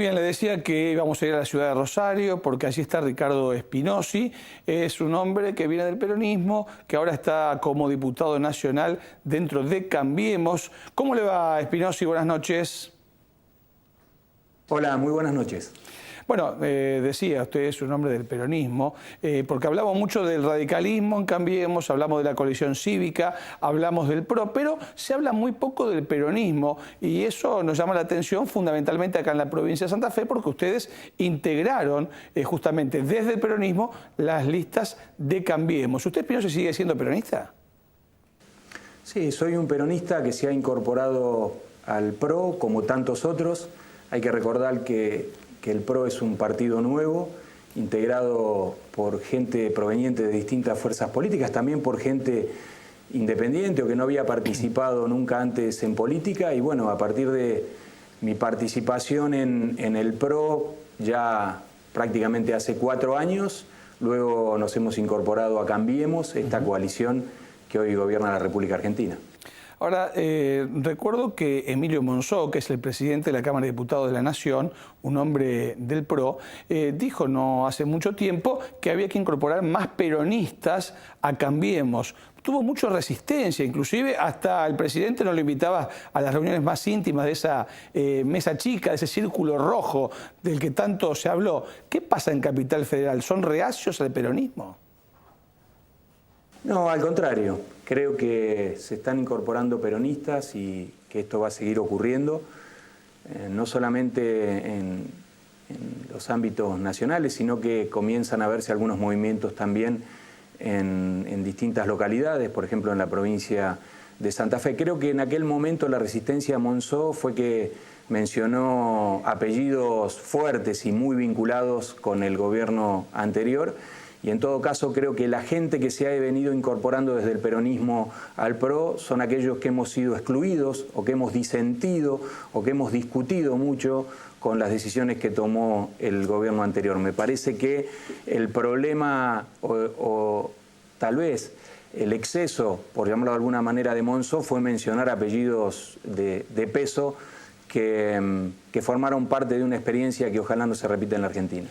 bien, le decía que íbamos a ir a la ciudad de Rosario porque allí está Ricardo Espinosi. Es un hombre que viene del peronismo, que ahora está como diputado nacional dentro de Cambiemos. ¿Cómo le va, Espinosi? Buenas noches. Hola, muy buenas noches. Bueno, decía, usted es un hombre del peronismo, porque hablamos mucho del radicalismo en Cambiemos, hablamos de la coalición cívica, hablamos del PRO, pero se habla muy poco del peronismo y eso nos llama la atención fundamentalmente acá en la provincia de Santa Fe, porque ustedes integraron justamente desde el peronismo las listas de Cambiemos. ¿Usted, Espinosi, sigue siendo peronista? Sí, soy un peronista que se ha incorporado al PRO como tantos otros. Hay que recordar que el PRO es un partido nuevo, integrado por gente proveniente de distintas fuerzas políticas, también por gente independiente o que no había participado nunca antes en política. Y bueno, a partir de mi participación en el PRO ya prácticamente hace 4 años, luego nos hemos incorporado a Cambiemos, esta coalición que hoy gobierna la República Argentina. Ahora, recuerdo que Emilio Monzó, que es el presidente de la Cámara de Diputados de la Nación, un hombre del PRO, dijo no hace mucho tiempo que había que incorporar más peronistas a Cambiemos. Tuvo mucha resistencia, inclusive hasta el presidente no lo invitaba a las reuniones más íntimas de esa mesa chica, de ese círculo rojo del que tanto se habló. ¿Qué pasa en Capital Federal? ¿Son reacios al peronismo? No, al contrario. Creo que se están incorporando peronistas y que esto va a seguir ocurriendo, no solamente en los ámbitos nacionales, sino que comienzan a verse algunos movimientos también en distintas localidades, por ejemplo en la provincia de Santa Fe. Creo que en aquel momento la resistencia a Monzó fue que mencionó apellidos fuertes y muy vinculados con el gobierno anterior. Y en todo caso creo que la gente que se ha venido incorporando desde el peronismo al PRO son aquellos que hemos sido excluidos o que hemos disentido o que hemos discutido mucho con las decisiones que tomó el gobierno anterior. Me parece que el problema o tal vez el exceso, por llamarlo de alguna manera, de Monzó fue mencionar apellidos de peso que formaron parte de una experiencia que ojalá no se repita en la Argentina.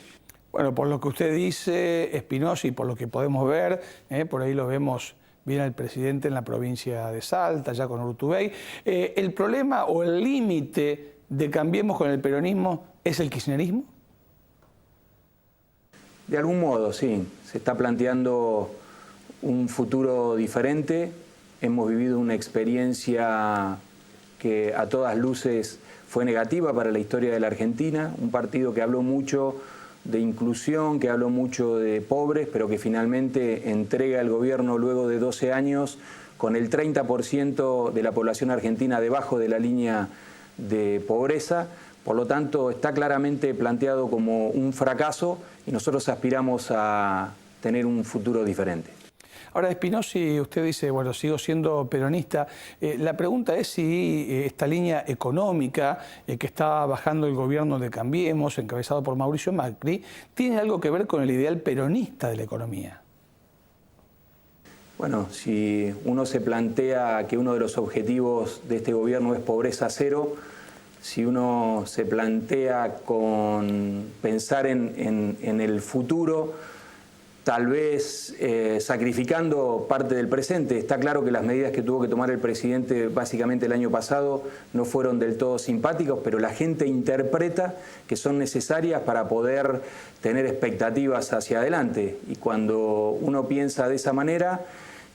Bueno, por lo que usted dice, Espinosi, por lo que podemos ver, por ahí lo vemos bien al presidente en la provincia de Salta, ya con Urtubey, ¿el problema o el límite de Cambiemos con el peronismo es el kirchnerismo? De algún modo, sí. Se está planteando un futuro diferente. Hemos vivido una experiencia que a todas luces fue negativa para la historia de la Argentina, un partido que habló mucho de inclusión, que habló mucho de pobres, pero que finalmente entrega el gobierno luego de 12 años con el 30% de la población argentina debajo de la línea de pobreza. Por lo tanto, está claramente planteado como un fracaso y nosotros aspiramos a tener un futuro diferente. Ahora, Espinosi, usted dice, bueno, sigo siendo peronista. La pregunta es si esta línea económica que está bajando el gobierno de Cambiemos, encabezado por Mauricio Macri, ¿tiene algo que ver con el ideal peronista de la economía? Bueno, si uno se plantea que uno de los objetivos de este gobierno es pobreza cero, si uno se plantea con pensar en el futuro, tal vez sacrificando parte del presente. Está claro que las medidas que tuvo que tomar el presidente básicamente el año pasado no fueron del todo simpáticas, pero la gente interpreta que son necesarias para poder tener expectativas hacia adelante. Y cuando uno piensa de esa manera,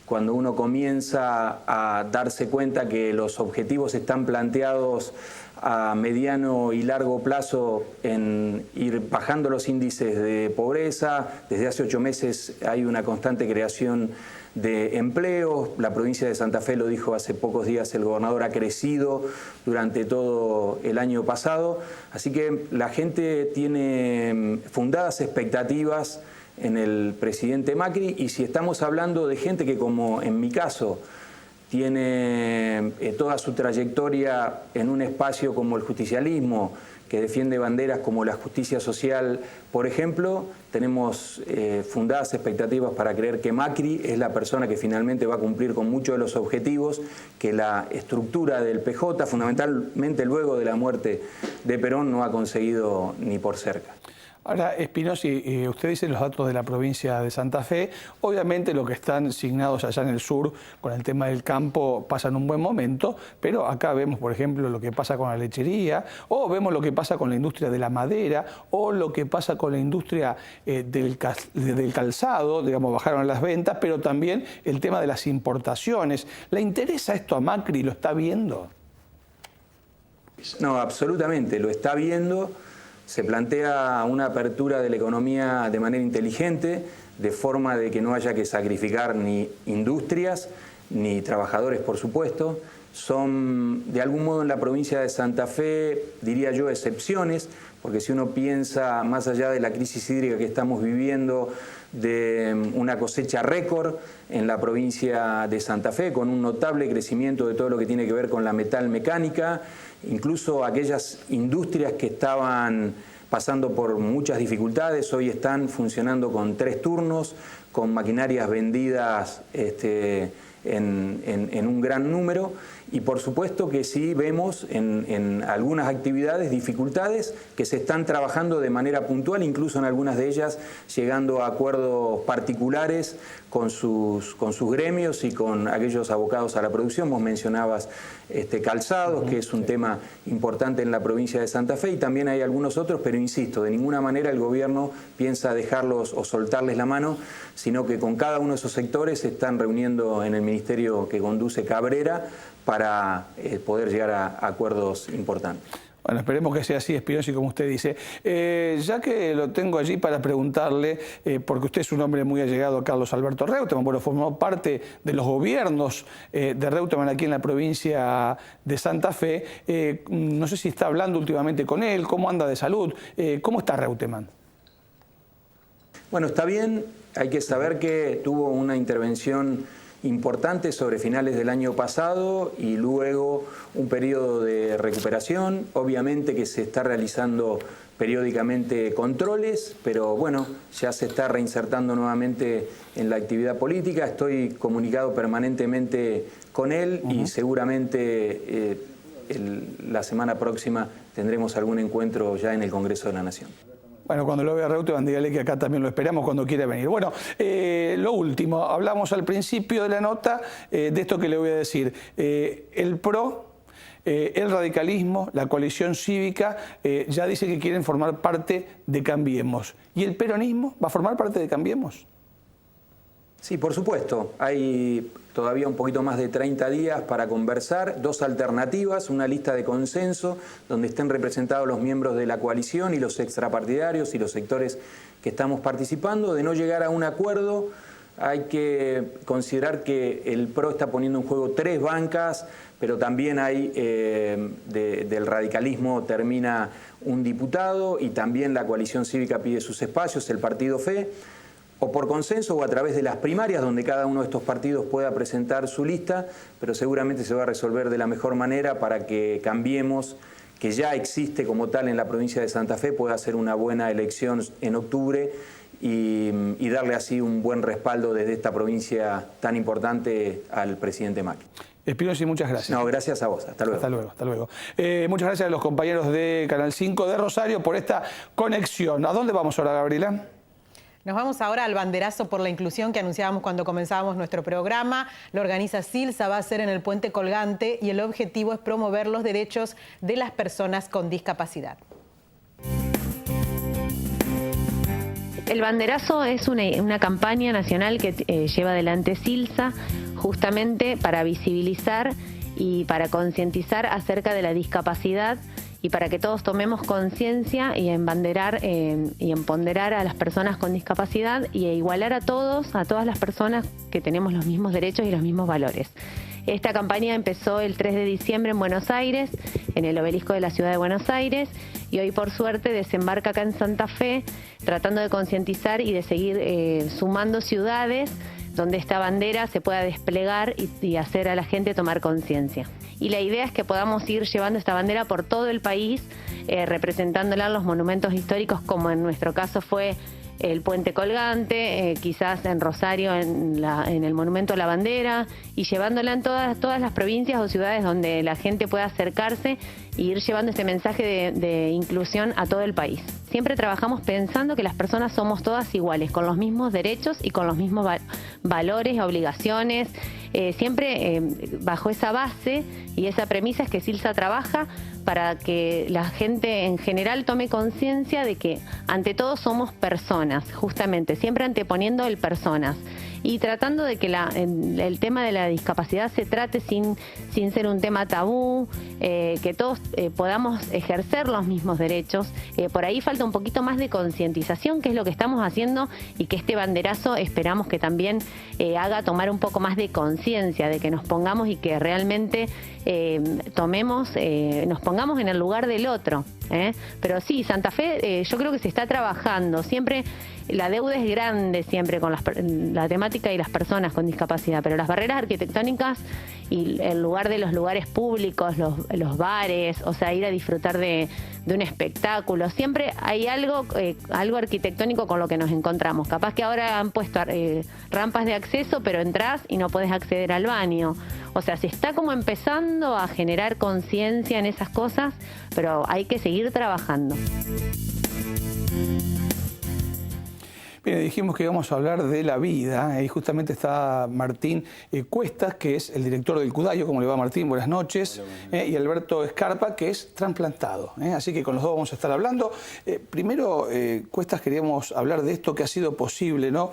cuando uno comienza a darse cuenta que los objetivos están planteados a mediano y largo plazo en ir bajando los índices de pobreza. Desde hace 8 meses hay una constante creación de empleos. La provincia de Santa Fe, lo dijo hace pocos días el gobernador, ha crecido durante todo el año pasado. Así que la gente tiene fundadas expectativas en el presidente Macri, y si estamos hablando de gente que, como en mi caso, tiene toda su trayectoria en un espacio como el justicialismo, que defiende banderas como la justicia social, por ejemplo. Tenemos fundadas expectativas para creer que Macri es la persona que finalmente va a cumplir con muchos de los objetivos que la estructura del PJ, fundamentalmente luego de la muerte de Perón, no ha conseguido ni por cerca. Ahora, Spinozzi, usted dice los datos de la provincia de Santa Fe. Obviamente los que están signados allá en el sur con el tema del campo pasan un buen momento, pero acá vemos, por ejemplo, lo que pasa con la lechería, o vemos lo que pasa con la industria de la madera, o lo que pasa con la industria del calzado, digamos, bajaron las ventas, pero también el tema de las importaciones. ¿Le interesa esto a Macri? ¿Lo está viendo? No, absolutamente, lo está viendo. Se plantea una apertura de la economía de manera inteligente, de forma de que no haya que sacrificar ni industrias, ni trabajadores, por supuesto. Son, de algún modo, en la provincia de Santa Fe, diría yo, excepciones, porque si uno piensa más allá de la crisis hídrica que estamos viviendo, de una cosecha récord en la provincia de Santa Fe, con un notable crecimiento de todo lo que tiene que ver con la metalmecánica, incluso aquellas industrias que estaban pasando por muchas dificultades, hoy están funcionando con 3 turnos, con maquinarias vendidas en un gran número, y por supuesto que sí vemos en algunas actividades dificultades que se están trabajando de manera puntual, incluso en algunas de ellas llegando a acuerdos particulares con sus gremios y con aquellos abocados a la producción. Vos mencionabas calzados, que es un tema importante en la provincia de Santa Fe, y también hay algunos otros, pero insisto, de ninguna manera el gobierno piensa dejarlos o soltarles la mano, sino que con cada uno de esos sectores se están reuniendo en el ministerio que conduce Cabrera para poder llegar a acuerdos importantes. Bueno, esperemos que sea así, Spinozzi, como usted dice. Ya que lo tengo allí para preguntarle, porque usted es un hombre muy allegado a Carlos Alberto Reutemann, bueno, formó parte de los gobiernos de Reutemann aquí en la provincia de Santa Fe. No sé si está hablando últimamente con él, cómo anda de salud, ¿cómo está Reutemann? Bueno, está bien. Hay que saber que tuvo una intervención importante sobre finales del año pasado y luego un periodo de recuperación. Obviamente que se está realizando periódicamente controles, pero bueno, ya se está reinsertando nuevamente en la actividad política. Estoy comunicado permanentemente con él y seguramente la semana próxima tendremos algún encuentro ya en el Congreso de la Nación. Bueno, cuando lo vea Reutemann, dígale que acá también lo esperamos cuando quiera venir. Bueno, lo último, hablamos al principio de la nota de esto que le voy a decir. El PRO, el radicalismo, la coalición cívica, ya dice que quieren formar parte de Cambiemos. ¿Y el peronismo va a formar parte de Cambiemos? Sí, por supuesto. Hay todavía un poquito más de 30 días para conversar, 2 alternativas, una lista de consenso donde estén representados los miembros de la coalición y los extrapartidarios y los sectores que estamos participando. De no llegar a un acuerdo, hay que considerar que el PRO está poniendo en juego 3 bancas, pero también hay del radicalismo termina un diputado y también la coalición cívica pide sus espacios, el partido FE. O por consenso o a través de las primarias, donde cada uno de estos partidos pueda presentar su lista, pero seguramente se va a resolver de la mejor manera para que Cambiemos, que ya existe como tal en la provincia de Santa Fe, pueda hacer una buena elección en octubre y darle así un buen respaldo desde esta provincia tan importante al presidente Macri. Spinozzi, muchas gracias. No, gracias a vos. Hasta luego. Hasta luego, hasta luego. Muchas gracias a los compañeros de Canal 5 de Rosario por esta conexión. ¿A dónde vamos ahora, Gabriela? Nos vamos ahora al banderazo por la inclusión que anunciábamos cuando comenzábamos nuestro programa. Lo organiza Silsa, va a ser en el Puente Colgante y el objetivo es promover los derechos de las personas con discapacidad. El banderazo es una campaña nacional que lleva adelante Silsa justamente para visibilizar y para concientizar acerca de la discapacidad y para que todos tomemos conciencia y embanderar y empoderar a las personas con discapacidad y igualar a todas las personas que tenemos los mismos derechos y los mismos valores. Esta campaña empezó el 3 de diciembre en Buenos Aires, en el obelisco de la ciudad de Buenos Aires, y hoy por suerte desembarca acá en Santa Fe, tratando de concientizar y de seguir sumando ciudades donde esta bandera se pueda desplegar y hacer a la gente tomar conciencia. Y la idea es que podamos ir llevando esta bandera por todo el país, representándola en los monumentos históricos, como en nuestro caso fue el Puente Colgante, quizás en Rosario en el Monumento a la Bandera, y llevándola en todas las provincias o ciudades donde la gente pueda acercarse e ir llevando este mensaje de inclusión a todo el país. Siempre trabajamos pensando que las personas somos todas iguales, con los mismos derechos y con los mismos valores, obligaciones, siempre bajo esa base y esa premisa es que Silsa trabaja para que la gente en general tome conciencia de que ante todo somos personas, justamente, siempre anteponiendo el personas y tratando de que el tema de la discapacidad se trate sin ser un tema tabú, que todos podamos ejercer los mismos derechos. Por ahí falta un poquito más de concientización, que es lo que estamos haciendo, y que este banderazo esperamos que también haga tomar un poco más de conciencia, de que nos pongamos y que realmente nos pongamos en el lugar del otro. Pero sí, Santa Fe yo creo que se está trabajando, siempre la deuda es grande siempre con la temática y las personas con discapacidad, pero las barreras arquitectónicas y el lugar de los lugares públicos, los bares, o sea, ir a disfrutar de un espectáculo, siempre hay algo arquitectónico con lo que nos encontramos. Capaz que ahora han puesto rampas de acceso, pero entras y no puedes acceder al baño. O sea, se está como empezando a generar conciencia en esas cosas, pero hay que seguir trabajando. Bien, dijimos que íbamos a hablar de la vida y justamente está Martín Cuestas, que es el director del Cudayo. ¿Cómo le va, Martín? Buenas noches. Y Alberto Escarpa, que es trasplantado. Así que con los dos vamos a estar hablando. Primero, Cuestas, queríamos hablar de esto que ha sido posible, ¿no?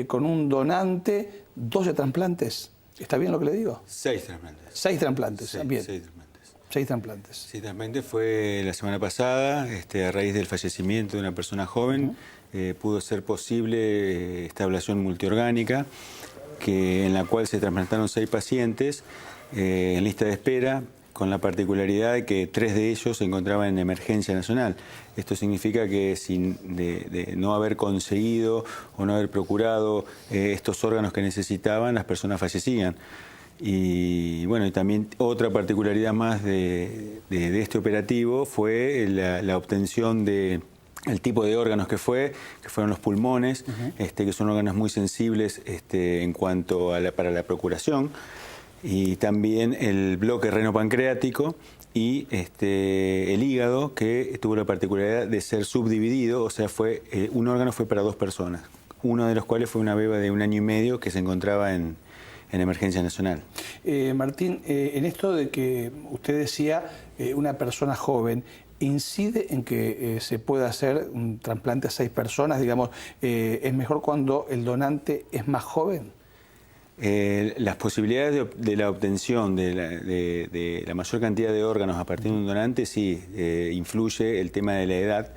Con un donante, 12 trasplantes. ¿Está bien lo que le digo? 6 trasplantes. 6 trasplantes, Sí, bien. 6 trasplantes. 6 trasplantes. Sí, trasplantes fue la semana pasada, a raíz del fallecimiento de una persona joven. Pudo ser posible esta ablación multiorgánica, en la cual se trasplantaron 6 pacientes en lista de espera, con la particularidad de que 3 de ellos se encontraban en emergencia nacional. Esto significa que de no haber conseguido o no haber procurado estos órganos que necesitaban, las personas fallecían. Y bueno, y también otra particularidad más de este operativo fue la obtención de el tipo de órganos que fueron los pulmones, que son órganos muy sensibles en cuanto a para la procuración, y también el bloque renopancreático y el hígado, que tuvo la particularidad de ser subdividido, o sea, un órgano fue para 2 personas, uno de los cuales fue una beba de 1 año y medio que se encontraba en emergencia nacional. Martín, en esto de que usted decía una persona joven, ¿incide en que se pueda hacer un trasplante a 6 personas? Digamos, ¿es mejor cuando el donante es más joven? Las posibilidades de la obtención de la mayor cantidad de órganos a partir de un donante, sí, influye el tema de la edad.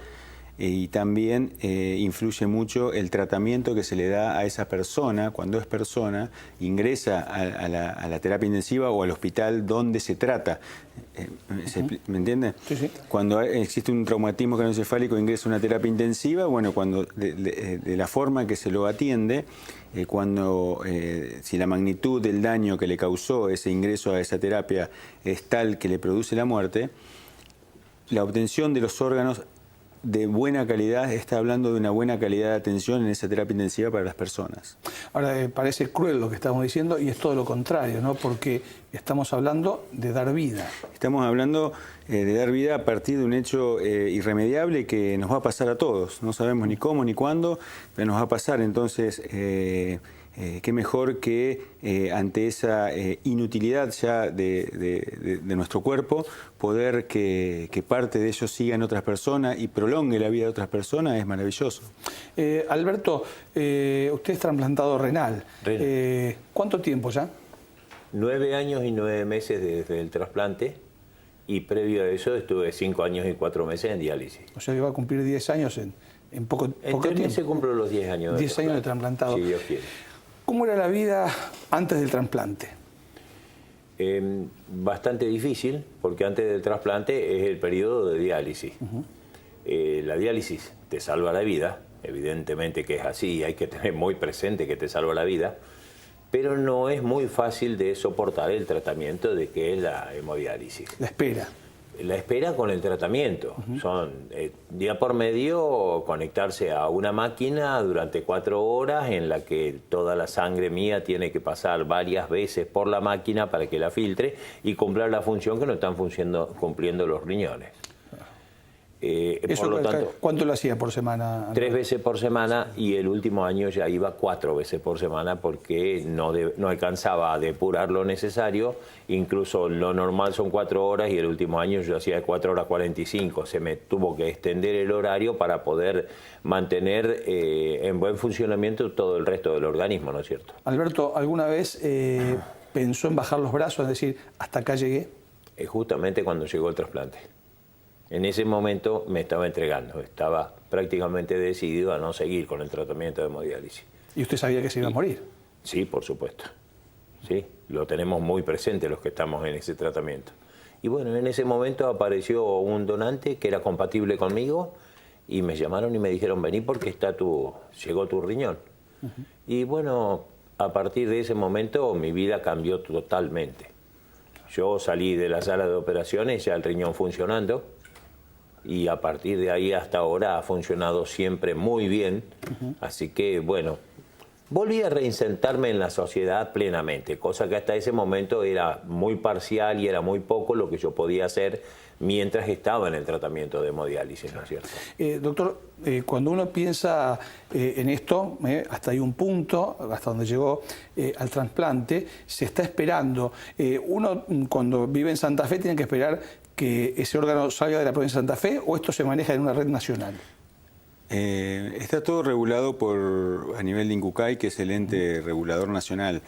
Y también influye mucho el tratamiento que se le da a esa persona cuando es persona, ingresa a la terapia intensiva o al hospital donde se trata. ¿Me entiende? Sí, sí. Cuando existe un traumatismo craneoencefálico, ingresa a una terapia intensiva, bueno, cuando de la forma que se lo atiende, si la magnitud del daño que le causó ese ingreso a esa terapia es tal que le produce la muerte, la obtención de los órganos de buena calidad está hablando de una buena calidad de atención en esa terapia intensiva para las personas. Ahora, parece cruel lo que estamos diciendo y es todo lo contrario, ¿no? Porque estamos hablando de dar vida. Estamos hablando de dar vida a partir de un hecho irremediable que nos va a pasar a todos. No sabemos ni cómo ni cuándo, pero nos va a pasar. Entonces, qué mejor que ante esa inutilidad ya de nuestro cuerpo, poder que parte de ellos siga en otras personas y prolongue la vida de otras personas, es maravilloso. Alberto, usted es trasplantado renal. ¿Cuánto tiempo ya? 9 años y 9 meses desde el trasplante, y previo a eso estuve 5 años y 4 meses en diálisis. O sea que va a cumplir 10 años en poco tiempo. Se cumplen los 10 años. 10 años de trasplantado. Si Dios quiere. ¿Cómo era la vida antes del trasplante? Bastante difícil, porque antes del trasplante es el periodo de diálisis. La diálisis te salva la vida, evidentemente que es así, hay que tener muy presente que te salva la vida, pero no es muy fácil de soportar el tratamiento de que es la hemodiálisis. La espera. La espera con el tratamiento. Son día por medio conectarse a una máquina durante 4 horas en la que toda la sangre mía tiene que pasar varias veces por la máquina para que la filtre y cumplir la función que no están cumpliendo los riñones. Eso, por lo tanto, ¿cuánto lo hacía por semana? 3 veces por semana, y el último año ya iba 4 veces por semana porque no alcanzaba a depurar lo necesario. Incluso lo normal son 4 horas y el último año yo hacía 4 horas 45. Se me tuvo que extender el horario para poder mantener en buen funcionamiento todo el resto del organismo, ¿no es cierto? Alberto, ¿alguna vez pensó en bajar los brazos, es decir, hasta acá llegué? Justamente cuando llegó el trasplante. En ese momento me estaba entregando, estaba prácticamente decidido a no seguir con el tratamiento de hemodiálisis. ¿Y usted sabía que se iba a morir? Sí, por supuesto. Sí, lo tenemos muy presente los que estamos en ese tratamiento. Y bueno, en ese momento apareció un donante que era compatible conmigo y me llamaron y me dijeron, vení porque llegó tu riñón. Y bueno, a partir de ese momento mi vida cambió totalmente. Yo salí de la sala de operaciones ya el riñón funcionando, y a partir de ahí hasta ahora ha funcionado siempre muy bien. Así que, bueno, volví a reinsertarme en la sociedad plenamente, cosa que hasta ese momento era muy parcial y era muy poco lo que yo podía hacer mientras estaba en el tratamiento de hemodiálisis, ¿no es cierto? Doctor, cuando uno piensa en esto, hasta hay un punto, hasta donde llegó al trasplante, se está esperando. Uno, cuando vive en Santa Fe, tiene que esperar que ese órgano salga de la provincia de Santa Fe, ¿o esto se maneja en una red nacional? Está todo regulado a nivel de INCUCAI, que es el ente regulador nacional.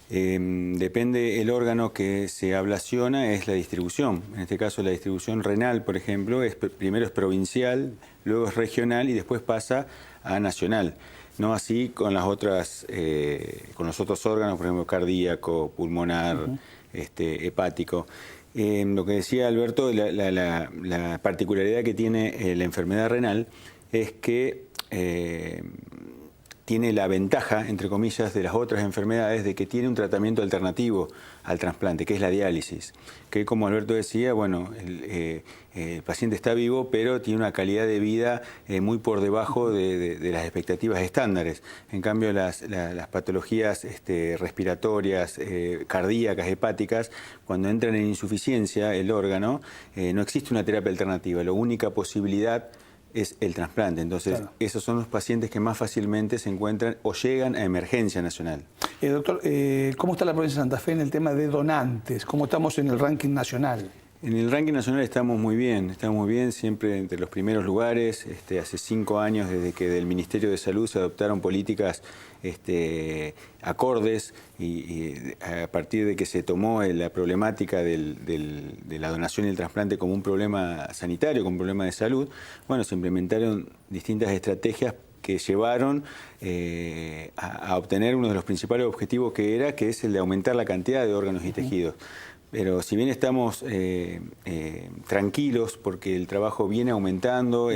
Depende el órgano que se ablaciona, es la distribución. En este caso la distribución renal, por ejemplo, primero es provincial, luego es regional y después pasa a nacional. No así con las otras, con los otros órganos, por ejemplo, cardíaco, pulmonar, hepático. Lo que decía Alberto, la particularidad que tiene la enfermedad renal es que tiene la ventaja, entre comillas, de las otras enfermedades de que tiene un tratamiento alternativo al trasplante, que es la diálisis. Que, como Alberto decía, bueno, el paciente está vivo, pero tiene una calidad de vida muy por debajo de las expectativas estándares. En cambio, las patologías respiratorias, cardíacas, hepáticas, cuando entran en insuficiencia el órgano, no existe una terapia alternativa. La única posibilidad es el trasplante. Entonces, claro, esos son los pacientes que más fácilmente se encuentran o llegan a emergencia nacional. Doctor, ¿cómo está la provincia de Santa Fe en el tema de donantes? ¿Cómo estamos en el ranking nacional? En el ranking nacional estamos muy bien, siempre entre los primeros lugares. Hace 5 años, desde que del Ministerio de Salud se adoptaron políticas acordes y a partir de que se tomó la problemática de la donación y el trasplante como un problema sanitario, como un problema de salud, bueno, se implementaron distintas estrategias que llevaron a obtener uno de los principales objetivos que es el de aumentar la cantidad de órganos y tejidos. Pero si bien estamos tranquilos porque el trabajo viene aumentando,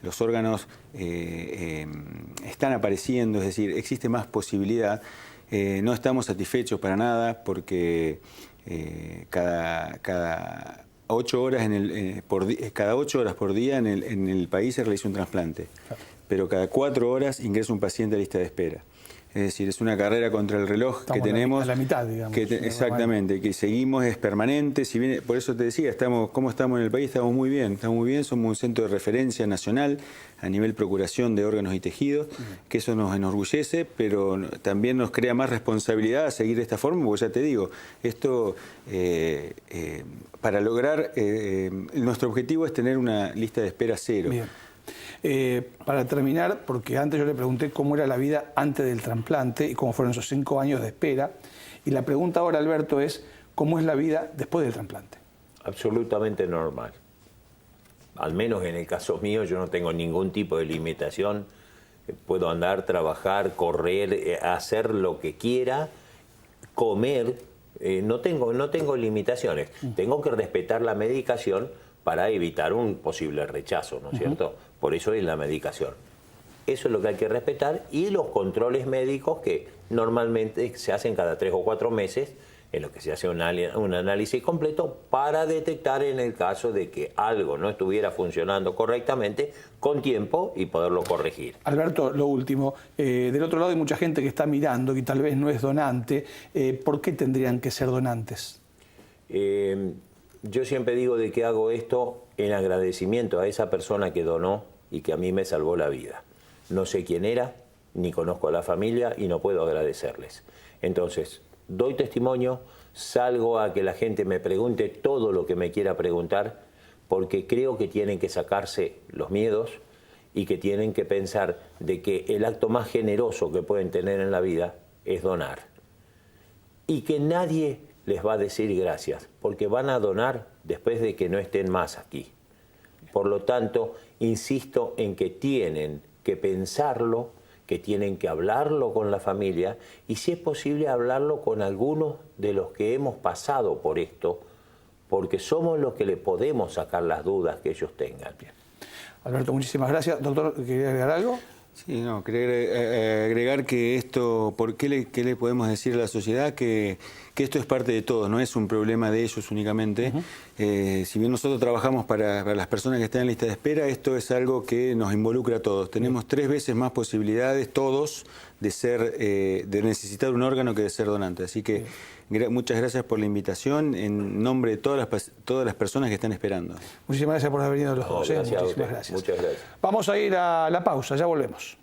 los órganos están apareciendo, es decir, existe más posibilidad, no estamos satisfechos para nada porque cada 8 horas cada 8 horas por día en el país se realiza un trasplante, pero cada 4 horas ingresa un paciente a lista de espera. Es decir, es una carrera contra el reloj. Estamos que tenemos. A la mitad, digamos. Exactamente, que seguimos, es permanente. Si bien, por eso te decía, ¿cómo estamos en el país? Estamos muy bien, somos un centro de referencia nacional a nivel procuración de órganos y tejidos, que eso nos enorgullece, pero también nos crea más responsabilidad a seguir de esta forma, porque ya te digo, esto, para lograr, nuestro objetivo es tener una lista de espera 0. Bien. Para terminar, porque antes yo le pregunté cómo era la vida antes del trasplante y cómo fueron esos 5 años de espera, y la pregunta ahora, Alberto, es ¿cómo es la vida después del trasplante? Absolutamente normal. Al menos en el caso mío yo no tengo ningún tipo de limitación. Puedo andar, trabajar, correr, hacer lo que quiera, comer. No tengo limitaciones. Tengo que respetar la medicación para evitar un posible rechazo, ¿no es cierto? Por eso es la medicación. Eso es lo que hay que respetar, y los controles médicos que normalmente se hacen cada 3 o 4 meses, en lo que se hace un análisis completo para detectar en el caso de que algo no estuviera funcionando correctamente con tiempo y poderlo corregir. Alberto, lo último, del otro lado hay mucha gente que está mirando y tal vez no es donante. ¿Por qué tendrían que ser donantes? Yo siempre digo de que hago esto en agradecimiento a esa persona que donó y que a mí me salvó la vida. No sé quién era, ni conozco a la familia y no puedo agradecerles. Entonces, doy testimonio, salgo a que la gente me pregunte todo lo que me quiera preguntar, porque creo que tienen que sacarse los miedos y que tienen que pensar de que el acto más generoso que pueden tener en la vida es donar. Y que nadie les va a decir gracias, porque van a donar después de que no estén más aquí. Por lo tanto, insisto en que tienen que pensarlo, que tienen que hablarlo con la familia y, si es posible, hablarlo con algunos de los que hemos pasado por esto, porque somos los que le podemos sacar las dudas que ellos tengan. Bien. Alberto, muchísimas gracias. Doctor, ¿quería agregar algo? Sí, no, quería agregar que esto, qué le podemos decir a la sociedad? Que esto es parte de todos, no es un problema de ellos únicamente. Si bien nosotros trabajamos para las personas que están en lista de espera, esto es algo que nos involucra a todos. Tenemos 3 veces más posibilidades, todos, de necesitar un órgano que de ser donante. Así que muchas gracias por la invitación en nombre de todas las personas que están esperando. Muchísimas gracias por haber venido los dos. Gracias, Muchísimas gracias. Muchas gracias. Vamos a ir a la pausa, ya volvemos.